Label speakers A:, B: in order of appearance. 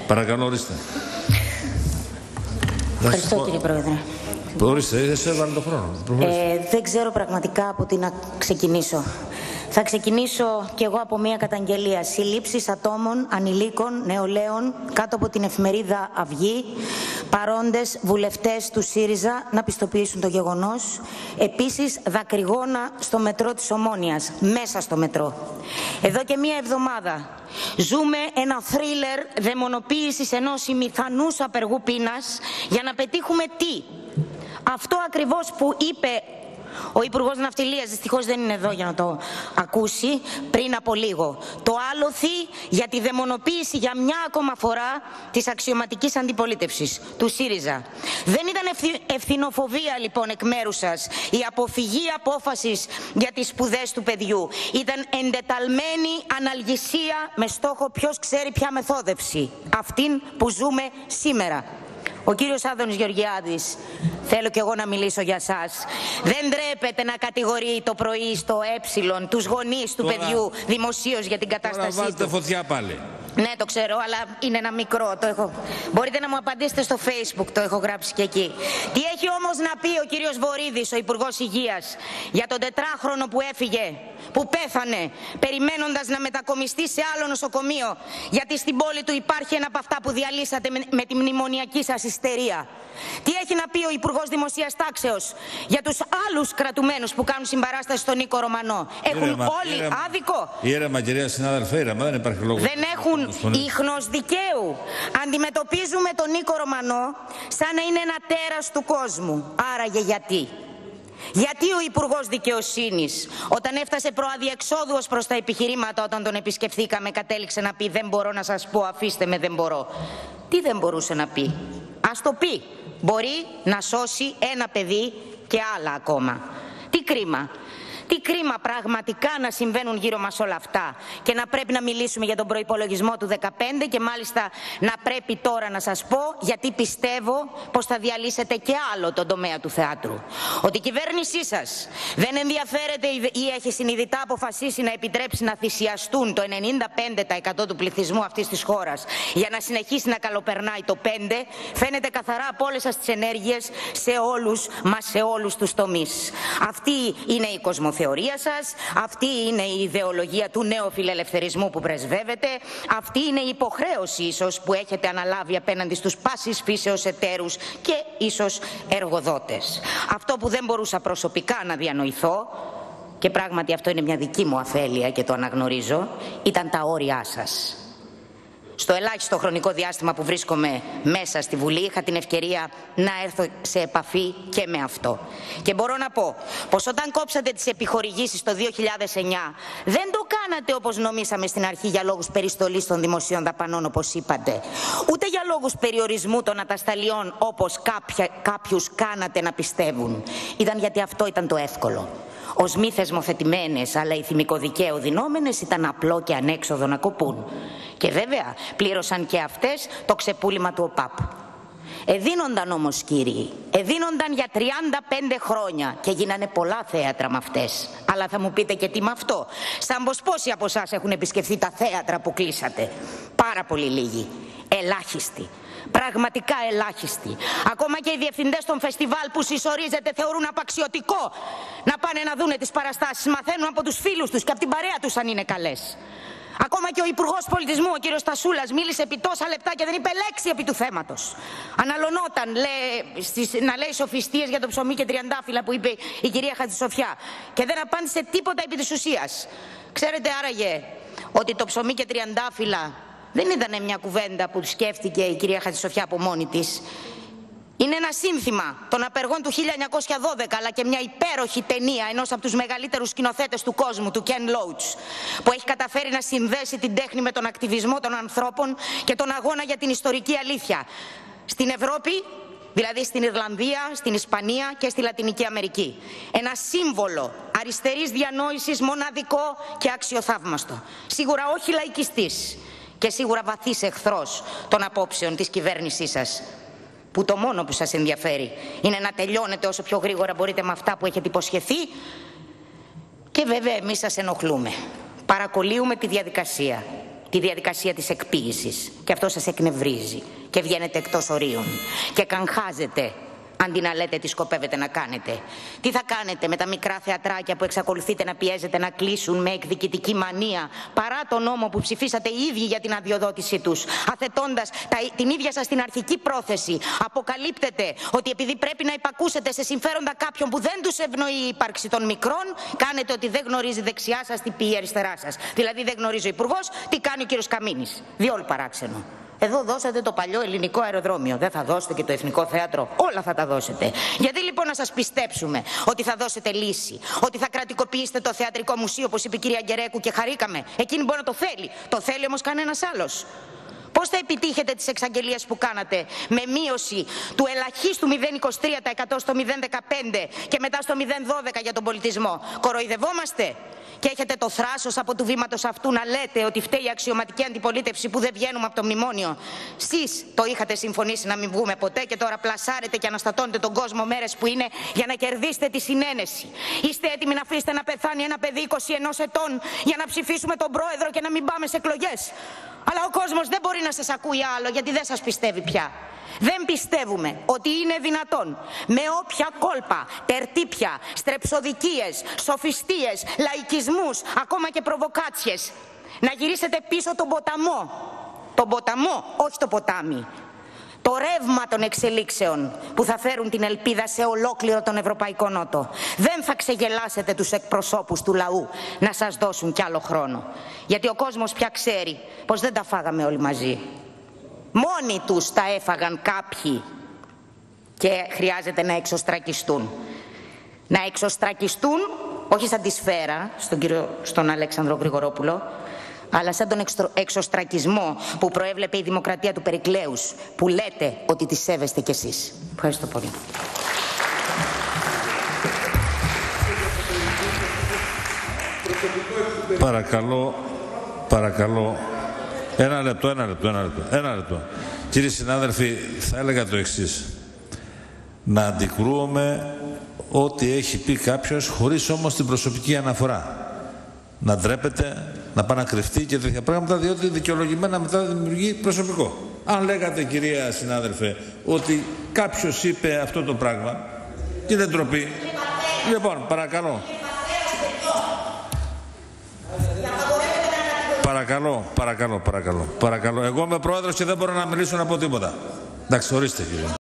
A: Παρακαλώ, ορίστε.
B: Ευχαριστώ, κύριε Πρόεδρε.
A: Ορίστε, δεν σε έβαλε το χρόνο.
B: Δεν ξέρω πραγματικά από τι να ξεκινήσω. Θα ξεκινήσω κι εγώ από μια καταγγελία. Συλλήψεις ατόμων, ανηλίκων, νεολαίων κάτω από την εφημερίδα Αυγή, παρόντες βουλευτές του ΣΥΡΙΖΑ να πιστοποιήσουν το γεγονός. Επίσης δακρυγόνα στο μετρό της Ομόνοιας, μέσα στο μετρό. Εδώ και μια εβδομάδα ζούμε ένα θρίλερ δαιμονοποίησης ενός ημιθανούς απεργού πείνας για να πετύχουμε τι? Αυτό ακριβώς που είπε ο Υπουργός Ναυτιλίας, δυστυχώς δεν είναι εδώ για να το ακούσει, πριν από λίγο. Το άλοθη για τη δαιμονοποίηση για μια ακόμα φορά της αξιωματικής αντιπολίτευσης, του ΣΥΡΙΖΑ. Δεν ήταν ευθυνοφοβία λοιπόν εκ μέρους σας η αποφυγή απόφασης για τις σπουδές του παιδιού. Ήταν εντεταλμένη αναλγησία με στόχο ποιος ξέρει ποια μεθόδευση. Αυτήν που ζούμε σήμερα. Ο κύριος Άδωνης Γεωργιάδης, θέλω κι εγώ να μιλήσω για σας. Δεν τρέπεται να κατηγορεί το πρωί στο τους γονείς του παιδιού δημοσίως για την κατάστασή του.
A: Τώρα βάλτε φωτιά πάλι.
B: Ναι, το ξέρω, αλλά είναι ένα μικρό. Μπορείτε να μου απαντήσετε στο Facebook, το έχω γράψει και εκεί. Τι έχει όμως να πει ο κύριος Βορίδης, ο Υπουργός Υγείας, για τον 4χρονο που έφυγε, που πέθανε, περιμένοντας να μετακομιστεί σε άλλο νοσοκομείο, γιατί στην πόλη του υπάρχει ένα από αυτά που διαλύσατε με τη μνημονιακή σας ιστερία. Τι έχει να πει ο Υπουργός Δημοσίας Τάξεως για τους άλλους κρατουμένους που κάνουν συμπαράσταση στον Νίκο Ρωμανό? Έχουν όλοι άδικο?
A: Ήρεμα, κυρία συνάδελφε, ήρεμα, δεν υπάρχει λόγο.
B: Δεν έχουν ίχνος δικαίου. Αντιμετωπίζουμε τον Νίκο Ρωμανό σαν να είναι ένα τέρας του κόσμου. Άραγε γιατί? Γιατί ο Υπουργός Δικαιοσύνης, όταν έφτασε προαδιεξόδου ως προς τα επιχειρήματα, όταν τον επισκεφθήκαμε, κατέληξε να πει «Δεν μπορώ να σας πω, αφήστε με, δεν μπορώ»? Τι δεν μπορούσε να πει? Ας το πει. Μπορεί να σώσει ένα παιδί και άλλα ακόμα. Τι κρίμα. Τι κρίμα πραγματικά να συμβαίνουν γύρω μας όλα αυτά και να πρέπει να μιλήσουμε για τον προϋπολογισμό του 2015 και μάλιστα να πρέπει τώρα να σας πω, γιατί πιστεύω πως θα διαλύσετε και άλλο τον τομέα του θεάτρου. Ότι η κυβέρνησή σας δεν ενδιαφέρεται ή έχει συνειδητά αποφασίσει να επιτρέψει να θυσιαστούν το 95% του πληθυσμού αυτής της χώρας για να συνεχίσει να καλοπερνάει το 5%, φαίνεται καθαρά από όλες σας τις ενέργειες σε όλους μας, σε όλους τους τομείς. Αυτή είναι η κοσμοθεωρία σας, αυτή είναι η ιδεολογία του νεοφιλελευθερισμού που πρεσβεύετε, αυτή είναι η υποχρέωση ίσως που έχετε αναλάβει απέναντι στους πάσης φύσεως εταίρους και ίσως εργοδότες. Αυτό που δεν μπορούσα προσωπικά να διανοηθώ, και πράγματι αυτό είναι μια δική μου αφέλεια και το αναγνωρίζω, ήταν τα όρια σας. Στο ελάχιστο χρονικό διάστημα που βρίσκομαι μέσα στη Βουλή είχα την ευκαιρία να έρθω σε επαφή και με αυτό. Και μπορώ να πω πως όταν κόψατε τις επιχορηγήσεις το 2009 δεν το κάνατε όπως νομίσαμε στην αρχή για λόγους περιστολής των δημοσίων δαπανών όπως είπατε. Ούτε για λόγους περιορισμού των ατασταλιών όπως κάποιους κάνατε να πιστεύουν. Ήταν γιατί αυτό ήταν το εύκολο. Ως μη θεσμοθετημένες αλλά ηθιμικοδικαίου δινόμενες ήταν απλό και ανέξοδο να κοπούν. Και βέβαια πλήρωσαν και αυτές το ξεπούλημα του ΟΠΑΠ. Εδίνονταν όμως κύριοι, εδίνονταν για 35 χρόνια και γίνανε πολλά θέατρα με αυτές. Αλλά θα μου πείτε και τι με αυτό? Σαν πως πόσοι από εσάς έχουν επισκεφθεί τα θέατρα που κλείσατε? Πάρα πολύ λίγοι. Ελάχιστοι. Πραγματικά ελάχιστοι. Ακόμα και οι διευθυντές των φεστιβάλ που συσσωρίζεται θεωρούν απαξιωτικό να πάνε να δούνε τις παραστάσεις. Μαθαίνουν από τους φίλους τους και από την παρέα τους αν είναι καλές. Ακόμα και ο Υπουργός Πολιτισμού, ο κύριος Στασούλας, μίλησε επί τόσα λεπτά και δεν είπε λέξη επί του θέματος. Αναλωνόταν να λέει σοφιστίες για το ψωμί και τριαντάφυλλα που είπε η κυρία Χατζησοφιά και δεν απάντησε τίποτα επί της ουσίας. Ξέρετε άραγε ότι το ψωμί και τριαντάφυλλα δεν ήταν μια κουβέντα που σκέφτηκε η κυρία Χατζησοφιά από μόνη της? Είναι ένα σύνθημα των απεργών του 1912, αλλά και μια υπέροχη ταινία ενός από τους μεγαλύτερους σκηνοθέτες του κόσμου, του Ken Loach, που έχει καταφέρει να συνδέσει την τέχνη με τον ακτιβισμό των ανθρώπων και τον αγώνα για την ιστορική αλήθεια. Στην Ευρώπη, δηλαδή στην Ιρλανδία, στην Ισπανία και στη Λατινική Αμερική. Ένα σύμβολο αριστερής διανόησης μοναδικό και αξιοθαύμαστο. Σίγουρα όχι λαϊκιστής και σίγουρα βαθύς εχθρός των απόψεων της κυβέρνησής σας, που το μόνο που σας ενδιαφέρει είναι να τελειώνετε όσο πιο γρήγορα μπορείτε με αυτά που έχετε υποσχεθεί. Και βέβαια εμείς σας ενοχλούμε. Παρακολύουμε τη διαδικασία. τη διαδικασία της εκποίησης και αυτό σας εκνευρίζει και βγαίνετε εκτός ορίων και καγχάζετε αντί να λέτε τι σκοπεύετε να κάνετε. Τι θα κάνετε με τα μικρά θεατράκια που εξακολουθείτε να πιέζετε να κλείσουν με εκδικητική μανία παρά τον νόμο που ψηφίσατε οι ίδιοι για την αδειοδότησή τους, αθετώντας την ίδια σας την αρχική πρόθεση. Αποκαλύπτετε ότι επειδή πρέπει να υπακούσετε σε συμφέροντα κάποιων που δεν τους ευνοεί η ύπαρξη των μικρών, κάνετε ότι δεν γνωρίζει δεξιά σας τι πει η αριστερά σας. Δηλαδή δεν γνωρίζει ο Υπουργός τι κάνει ο κύριος Καμίνης. Διόλου παράξενο. Εδώ δώσατε το παλιό ελληνικό αεροδρόμιο. Δεν θα δώσετε και το Εθνικό Θέατρο. Όλα θα τα δώσετε. Γιατί λοιπόν να σας πιστέψουμε ότι θα δώσετε λύση, ότι θα κρατικοποιήσετε το Θεατρικό Μουσείο, όπως είπε η κυρία Γκερέκου και χαρήκαμε. Εκείνη μπορεί να το θέλει. Το θέλει όμως κανένας άλλος. Πώς θα επιτύχετε τις εξαγγελίες που κάνατε με μείωση του ελαχίστου 0,23% στο 0,15% και μετά στο 0,12% για τον πολιτισμό? Κοροϊδευόμαστε? Και έχετε το θράσος από του βήματος αυτού να λέτε ότι φταίει η αξιωματική αντιπολίτευση που δεν βγαίνουμε από το μνημόνιο? Εσείς το είχατε συμφωνήσει να μην βγούμε ποτέ και τώρα πλασάρετε και αναστατώνετε τον κόσμο μέρες που είναι για να κερδίσετε τη συνένεση. Είστε έτοιμοι να αφήσετε να πεθάνει ένα παιδί 21 ετών για να ψηφίσουμε τον πρόεδρο και να μην πάμε σε εκλογές? Αλλά ο κόσμος δεν μπορεί να σας ακούει άλλο γιατί δεν σας πιστεύει πια. Δεν πιστεύουμε ότι είναι δυνατόν με όποια κόλπα, τερτύπια, στρεψοδικίες, σοφιστίες, λαϊκισμούς, ακόμα και προβοκάτσιες να γυρίσετε πίσω τον ποταμό. Τον ποταμό, όχι το ποτάμι. Το ρεύμα των εξελίξεων που θα φέρουν την ελπίδα σε ολόκληρο τον Ευρωπαϊκό Νότο. Δεν θα ξεγελάσετε τους εκπροσώπους του λαού να σας δώσουν κι άλλο χρόνο. Γιατί ο κόσμος πια ξέρει πως δεν τα φάγαμε όλοι μαζί. Μόνοι τους τα έφαγαν κάποιοι και χρειάζεται να εξωστρακιστούν. Να εξωστρακιστούν όχι σαν τη σφαίρα στον Αλέξανδρο Γρηγορόπουλο, αλλά σαν τον εξωστρακισμό που προέβλεπε η Δημοκρατία του Περικλέους, που λέτε ότι τη σέβεστε κι εσείς. Ευχαριστώ πολύ.
A: Παρακαλώ. Ένα λεπτό. Κύριοι συνάδελφοι, θα έλεγα το εξής. Να αντικρούουμε ό,τι έχει πει κάποιος, χωρίς όμως την προσωπική αναφορά. Να ντρέπεται, να πάει να κρυφτεί και τέτοια πράγματα, διότι δικαιολογημένα μετά δημιουργεί προσωπικό. Αν λέγατε, κυρία συνάδελφε, ότι κάποιος είπε αυτό το πράγμα, είναι ντροπή. Λοιπόν, παρακαλώ. Παρακαλώ. Εγώ είμαι πρόεδρος και δεν μπορώ να μιλήσω να πω τίποτα. Εντάξει, ορίστε, κύριε.